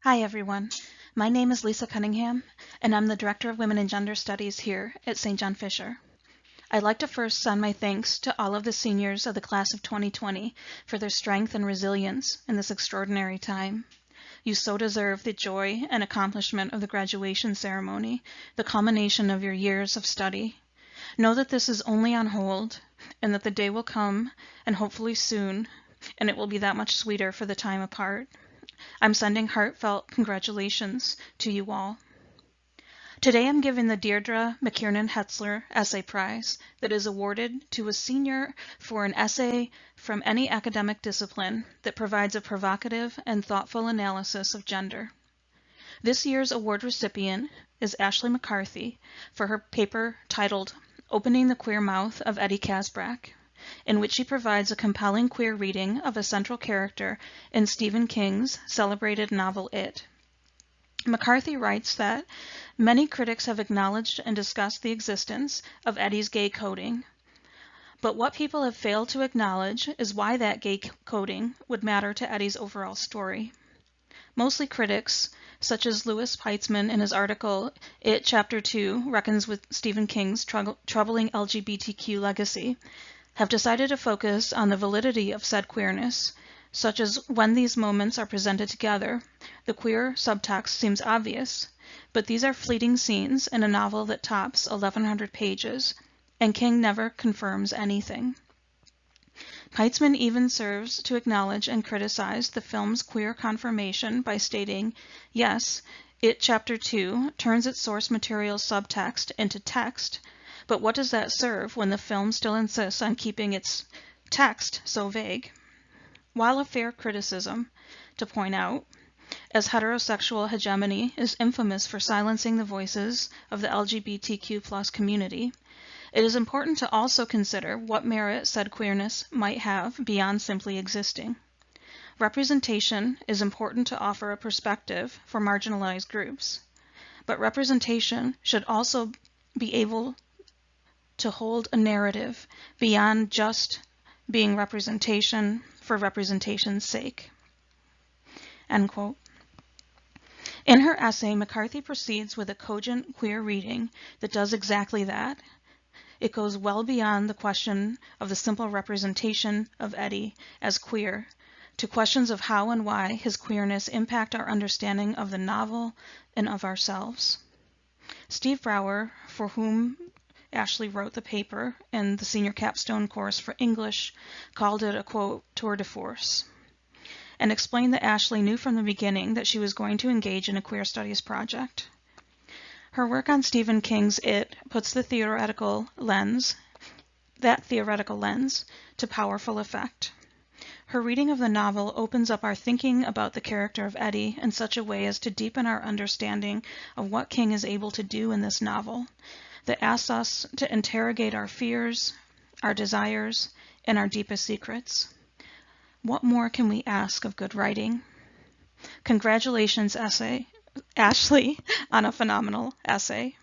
Hi everyone, my name is Lisa Cunningham, and I'm the Director of Women and Gender Studies here at St. John Fisher. I'd like to first send my thanks to all of the seniors of the class of 2020 for their strength and resilience in this extraordinary time. You so deserve the joy and accomplishment of the graduation ceremony, the culmination of your years of study. Know that this is only on hold, and that the day will come, and hopefully soon, and it will be that much sweeter for the time apart. I'm sending heartfelt congratulations to you all. Today I'm giving the Deirdre McKiernan Hetzler Essay Prize that is awarded to a senior for an essay from any academic discipline that provides a provocative and thoughtful analysis of gender. This year's award recipient is Ashleigh McCarthy for her paper titled Opening the Queer Mouth of Eddie Kaspbrak, in which she provides a compelling queer reading of a central character in Stephen King's celebrated novel It. McCarthy writes that many critics have acknowledged and discussed the existence of Eddie's gay coding, but what people have failed to acknowledge is why that gay coding would matter to Eddie's overall story. Mostly critics, such as Louis Peitzman in his article It Chapter 2 Reckons with Stephen King's Troubling LGBTQ Legacy, have decided to focus on the validity of said queerness, such as when these moments are presented together, the queer subtext seems obvious, but these are fleeting scenes in a novel that tops 1,100 pages, and King never confirms anything. Peitzman even serves to acknowledge and criticize the film's queer confirmation by stating, yes, It Chapter 2 turns its source material subtext into text, but what does that serve when the film still insists on keeping its text so vague? While a fair criticism to point out, as heterosexual hegemony is infamous for silencing the voices of the LGBTQ+ community, it is important to also consider what merit said queerness might have beyond simply existing. Representation is important to offer a perspective for marginalized groups, but representation should also be able to hold a narrative beyond just being representation for representation's sake. End quote. In her essay, McCarthy proceeds with a cogent queer reading that does exactly that. It goes well beyond the question of the simple representation of Eddie as queer to questions of how and why his queerness impact our understanding of the novel and of ourselves. Steve Brower, for whom Ashleigh wrote the paper in the senior capstone course for English, called it a, quote, tour de force, and explained that Ashleigh knew from the beginning that she was going to engage in a queer studies project. Her work on Stephen King's It puts that theoretical lens, to powerful effect. Her reading of the novel opens up our thinking about the character of Eddie in such a way as to deepen our understanding of what King is able to do in this novel, that asks us to interrogate our fears, our desires, and our deepest secrets. What more can we ask of good writing? Congratulations, Ashleigh, on a phenomenal essay.